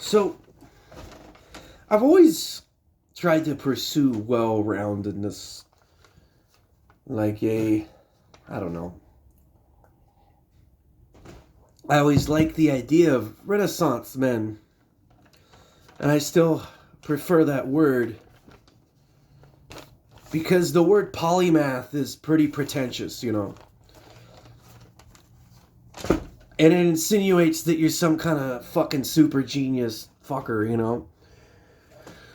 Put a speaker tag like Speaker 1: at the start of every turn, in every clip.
Speaker 1: So, I've always tried to pursue well-roundedness, like I don't know. I always liked the idea of Renaissance men, and I still prefer that word because the word polymath is pretty pretentious, and it insinuates that you're some kind of fucking super genius fucker.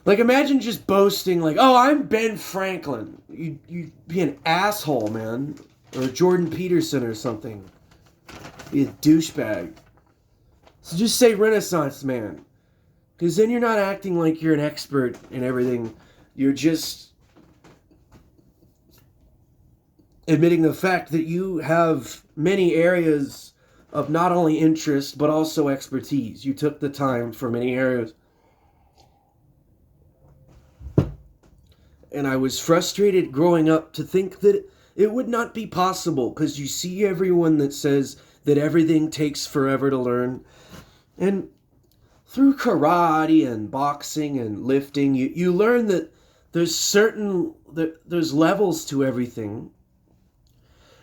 Speaker 1: Like, imagine just boasting, like, oh, I'm Ben Franklin. You'd be an asshole, man. Or Jordan Peterson or something. Be a douchebag. So just say Renaissance man. Because then you're not acting like you're an expert in everything. You're just admitting the fact that you have many areas of not only interest, but also expertise. You took the time for many areas. And I was frustrated growing up to think that it would not be possible because you see everyone that says that everything takes forever to learn. And through karate and boxing and lifting, you learn that there's levels to everything.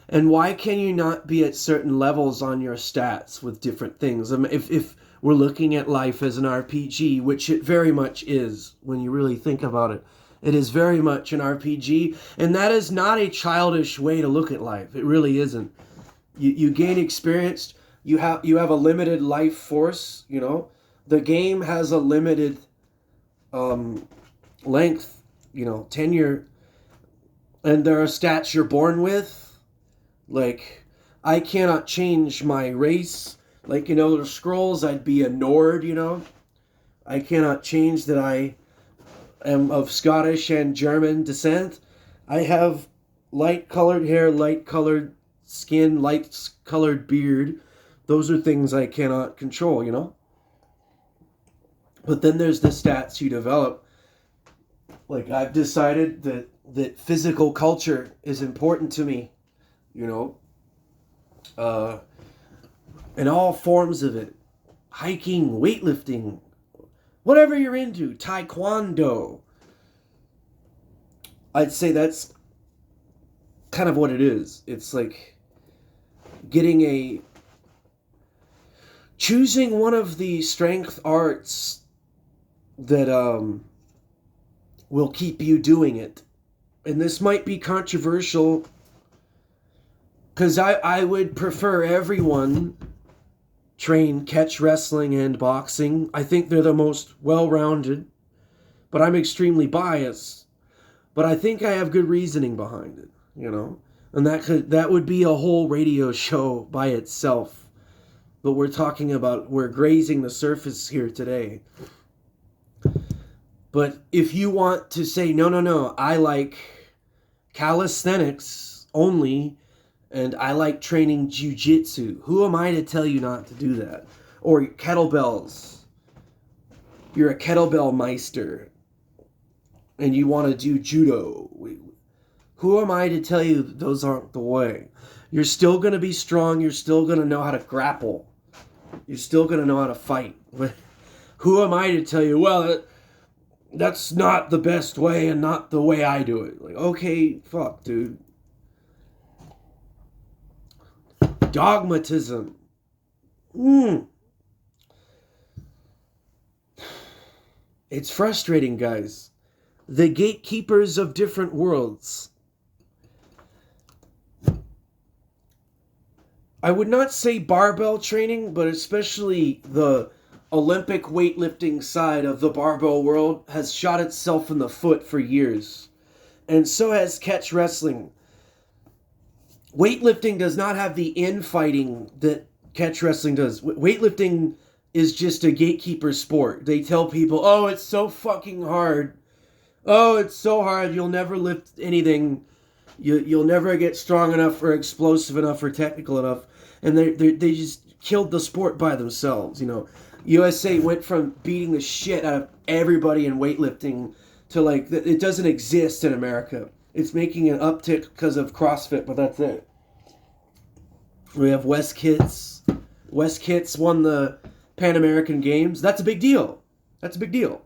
Speaker 1: And why can you not be at certain levels on your stats with different things? If we're looking at life as an RPG, which it very much is when you really think about it. It is very much an RPG, and that is not a childish way to look at life. It really isn't. You gain experience. You have a limited life force. The game has a limited length. Tenure, and there are stats you're born with. Like, I cannot change my race. Like, the scrolls, I'd be a Nord. I cannot change that I am of Scottish and German descent. I have light-colored hair, light-colored skin, light-colored beard. Those are things I cannot control. But then there's the stats you develop. Like, I've decided that physical culture is important to me, in all forms of it. Hiking, weightlifting, whatever you're into, taekwondo. I'd say that's kind of what it is. It's like choosing one of the strength arts that will keep you doing it. And this might be controversial because I would prefer everyone train catch wrestling and boxing. I think they're the most well-rounded, but I'm extremely biased. But I think I have good reasoning behind it, and that would be a whole radio show by itself. But we're grazing the surface here today. But if you want to say, no, I like calisthenics only, and I like training jiu-jitsu. Who am I to tell you not to do that? Or kettlebells. You're a kettlebell meister. And you want to do judo. Who am I to tell you those aren't the way? You're still going to be strong. You're still going to know how to grapple. You're still going to know how to fight. Who am I to tell you, well, that's not the best way and not the way I do it? Like, okay, fuck, dude. Dogmatism. It's frustrating, guys. The gatekeepers of different worlds. I would not say barbell training, but especially the Olympic weightlifting side of the barbell world has shot itself in the foot for years. And so has catch wrestling. Weightlifting does not have the infighting that catch wrestling does. Weightlifting is just a gatekeeper sport. They tell people, oh, it's so fucking hard. Oh, it's so hard. You'll never lift anything. You'll never get strong enough or explosive enough or technical enough. And they just killed the sport by themselves. USA went from beating the shit out of everybody in weightlifting to like, it doesn't exist in America. It's making an uptick because of CrossFit, but that's it. We have West Kits. West Kits won the Pan American Games. That's a big deal. That's a big deal.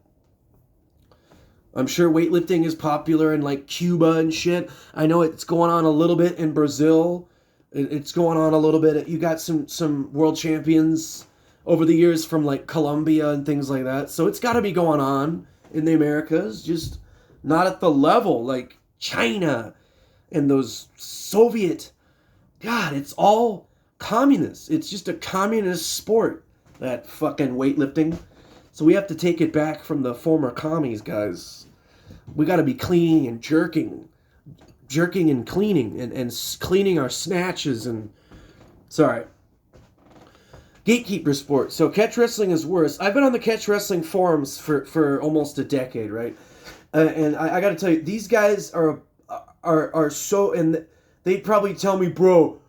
Speaker 1: I'm sure weightlifting is popular in like Cuba and shit. I know it's going on a little bit in Brazil. It's going on a little bit. You got some world champions over the years from like Colombia and things like that. So it's got to be going on in the Americas, just not at the level like China and those Soviet. God, it's all communist. It's just a communist sport, that fucking weightlifting. So we have to take it back from the former commies, guys. We got to be cleaning and jerking and cleaning and cleaning our snatches and... Sorry. Gatekeeper sport. So catch wrestling is worse. I've been on the catch wrestling forums for almost a decade, right? And I got to tell you, these guys are so... And they'd probably tell me, bro,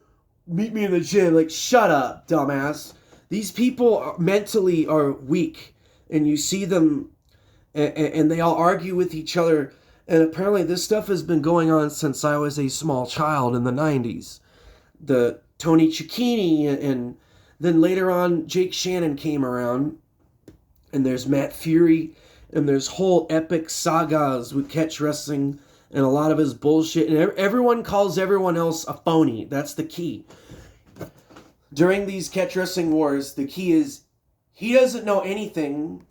Speaker 1: meet me in the gym. Like, shut up, dumbass. These people mentally are weak. And you see them, and they all argue with each other. And apparently this stuff has been going on since I was a small child in the 90s. The Tony Cicchini, and then later on Jake Shannon came around. And there's Matt Fury. And there's whole epic sagas with catch wrestling. And a lot of his bullshit. And everyone calls everyone else a phony. That's the key. During these catch wrestling wars, the key is... He doesn't know anything.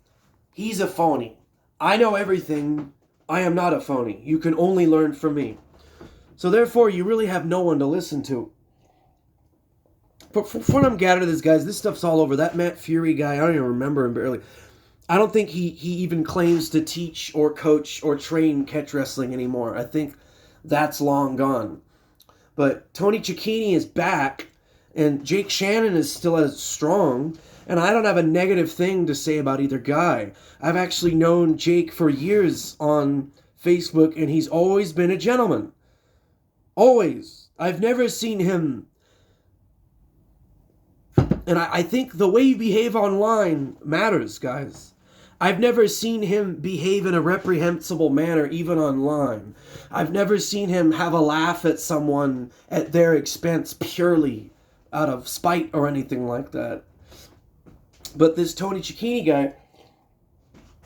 Speaker 1: He's a phony. I know everything. I am not a phony. You can only learn from me. So therefore, you really have no one to listen to. But from what I'm gathering, this guys, this stuff's all over. That Matt Fury guy, I don't even remember him barely. I don't think he even claims to teach or coach or train catch wrestling anymore. I think that's long gone. But Tony Cicchini is back, and Jake Shannon is still as strong. And I don't have a negative thing to say about either guy. I've actually known Jake for years on Facebook, and he's always been a gentleman. Always. I've never seen him... And I think the way you behave online matters, guys. I've never seen him behave in a reprehensible manner, even online. I've never seen him have a laugh at someone at their expense purely out of spite or anything like that. But this Tony Cicchini guy,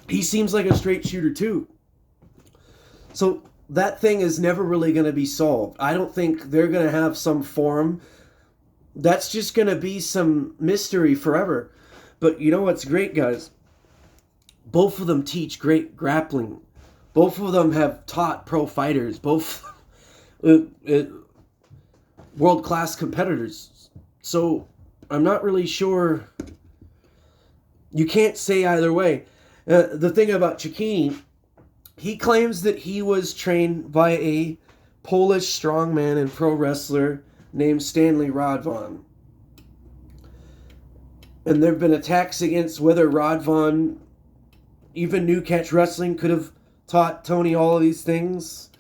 Speaker 1: he seems like a straight shooter too. So that thing is never really going to be solved. I don't think they're going to have some forum. That's just going to be some mystery forever. But you know what's great, guys? Both of them teach great grappling. Both of them have taught pro fighters. Both world-class competitors. So I'm not really sure... You can't say either way. The thing about Cicchini, he claims that he was trained by a Polish strongman and pro wrestler named Stanley Rodvan. And there have been attacks against whether Rodvan even knew catch wrestling, could have taught Tony all of these things.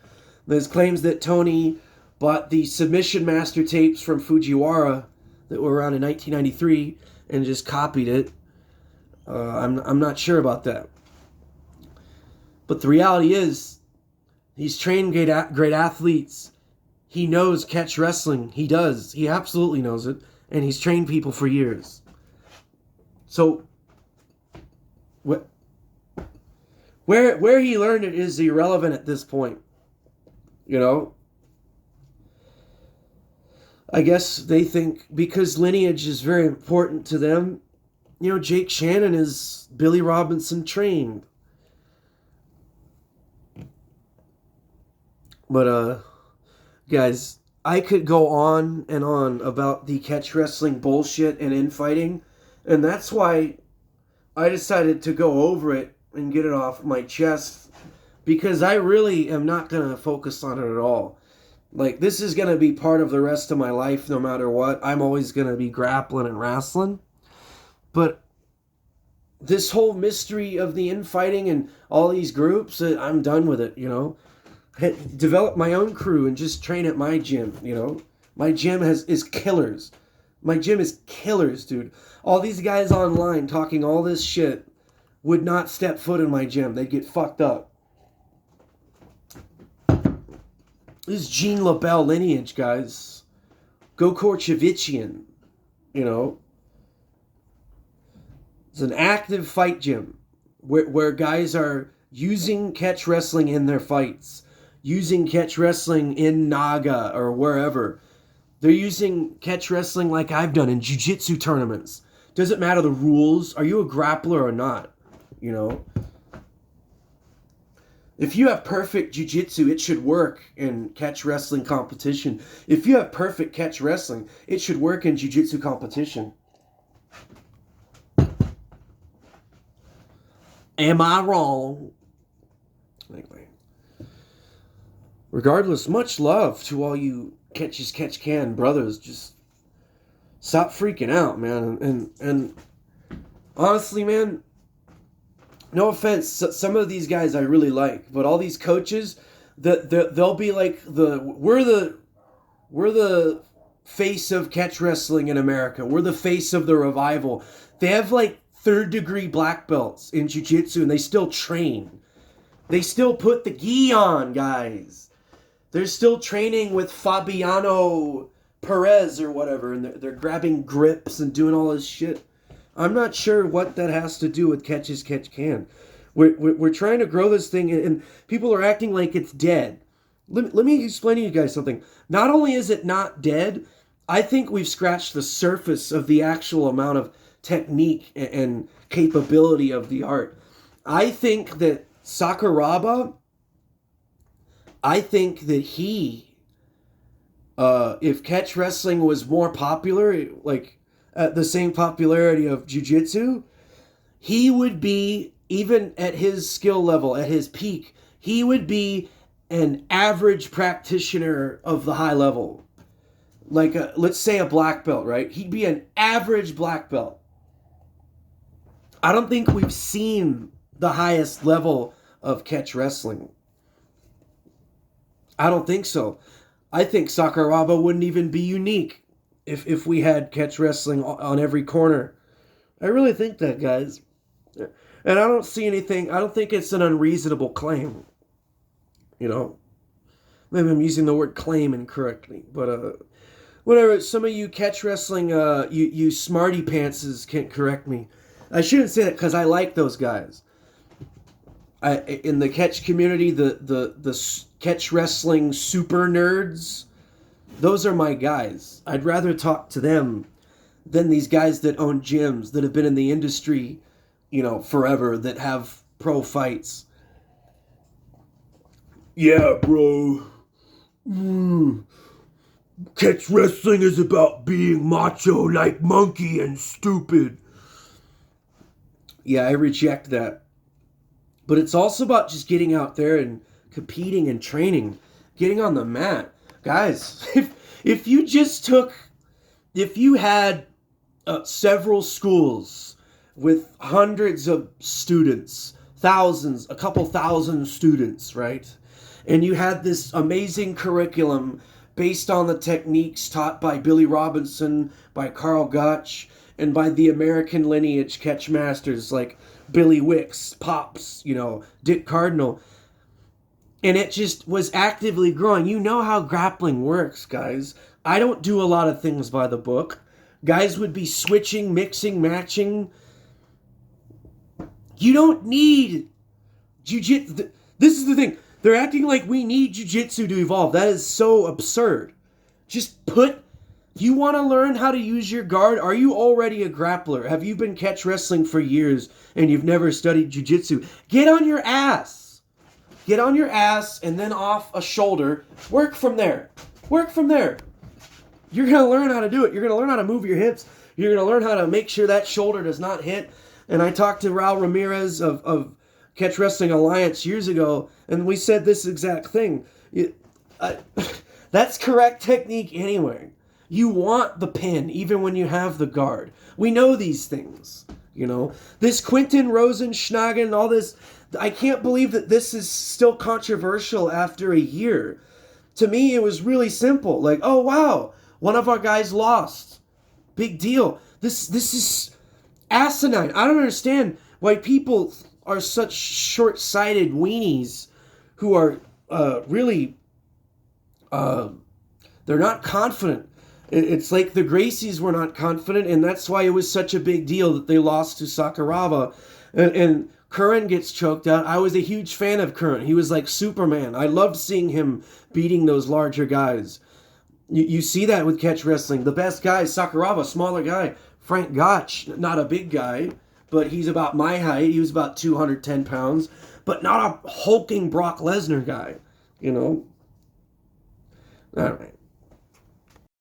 Speaker 1: There's claims that Tony bought the Submission Master tapes from Fujiwara that were around in 1993 and just copied it. I'm not sure about that. But the reality is, he's trained great athletes. He knows catch wrestling. He does. He absolutely knows it. And he's trained people for years. So, where he learned it is irrelevant at this point. You know? I guess they think because lineage is very important to them, you know, Jake Shannon is Billy Robinson trained. But, guys, I could go on and on about the catch wrestling bullshit and infighting. And that's why I decided to go over it and get it off my chest. Because I really am not going to focus on it at all. Like, this is going to be part of the rest of my life no matter what. I'm always going to be grappling and wrestling. But this whole mystery of the infighting and all these groups, I'm done with it, you know. Develop my own crew and just train at my gym, you know. My gym is killers. My gym is killers, dude. All these guys online talking all this shit would not step foot in my gym. They'd get fucked up. This is Gene LaBelle lineage, guys. Go Korchevichian, you know. It's an active fight gym where guys are using catch wrestling in their fights, using catch wrestling in Naga or wherever. They're using catch wrestling like I've done in jiu-jitsu tournaments. Doesn't matter the rules. Are you a grappler or not? You know? If you have perfect jiu-jitsu, it should work in catch wrestling competition. If you have perfect catch wrestling, it should work in jiu-jitsu competition. Am I wrong? Anyway. Regardless, much love to all you catch can brothers. Just stop freaking out, man. And honestly, man, no offense, some of these guys I really like, but all these coaches, they'll be like we're the face of catch wrestling in America. We're the face of the revival. They have like 3rd-degree black belts in jiu-jitsu, and they still train. They still put the gi on, guys. They're still training with Fabiano Perez or whatever, and they're grabbing grips and doing all this shit. I'm not sure what that has to do with catch can. We're trying to grow this thing, and people are acting like it's dead. Let me explain to you guys something. Not only is it not dead, I think we've scratched the surface of the actual amount of technique and capability of the art. I think that Sakuraba, he, if catch wrestling was more popular, like at the same popularity of jiu-jitsu, he would be, even at his skill level, at his peak, he would be an average practitioner of the high level. Like, let's say a black belt, right? He'd be an average black belt. I don't think we've seen the highest level of catch wrestling. I don't think so. I think Sakuraba wouldn't even be unique if we had catch wrestling on every corner. I really think that, guys. And I don't see anything, I don't think it's an unreasonable claim. You know? Maybe I'm using the word claim incorrectly. But, whatever, some of you catch wrestling, you smarty pantses can't correct me. I shouldn't say that because I like those guys. In the catch community, the catch wrestling super nerds, those are my guys. I'd rather talk to them than these guys that own gyms, that have been in the industry, forever, that have pro fights. Yeah, bro. Catch wrestling is about being macho like Monkey and stupid. Yeah, I reject that. But it's also about just getting out there and competing and training, getting on the mat. Guys, if you had several schools with hundreds of students, thousands, a couple thousand students, right? And you had this amazing curriculum based on the techniques taught by Billy Robinson, by Carl Gotch, and by the American lineage catch masters like Billy Wicks, Pops, Dick Cardinal. And it just was actively growing. You know how grappling works, guys. I don't do a lot of things by the book. Guys would be switching, mixing, matching. You don't need jiu-jitsu. This is the thing. They're acting like we need jiu-jitsu to evolve. That is so absurd. You want to learn how to use your guard? Are you already a grappler? Have you been catch wrestling for years and you've never studied jiu-jitsu? Get on your ass. Get on your ass and then off a shoulder. Work from there. Work from there. You're going to learn how to do it. You're going to learn how to move your hips. You're going to learn how to make sure that shoulder does not hit. And I talked to Raul Ramirez of Catch Wrestling Alliance years ago, and we said this exact thing. That's correct technique anyway. You want the pin even when you have the guard. We know these things, This Quentin Rosenschnagen, all this, I can't believe that this is still controversial after a year. To me, it was really simple. Like, oh, wow, one of our guys lost. Big deal. This is asinine. I don't understand why people are such short-sighted weenies who are really, they're not confident. It's like the Gracies were not confident, and that's why it was such a big deal that they lost to Sakuraba. And Curran gets choked out. I was a huge fan of Curran. He was like Superman. I loved seeing him beating those larger guys. You see that with catch wrestling. The best guy is Sakuraba, smaller guy. Frank Gotch, not a big guy, but he's about my height. He was about 210 pounds, but not a hulking Brock Lesnar guy, you know? All right.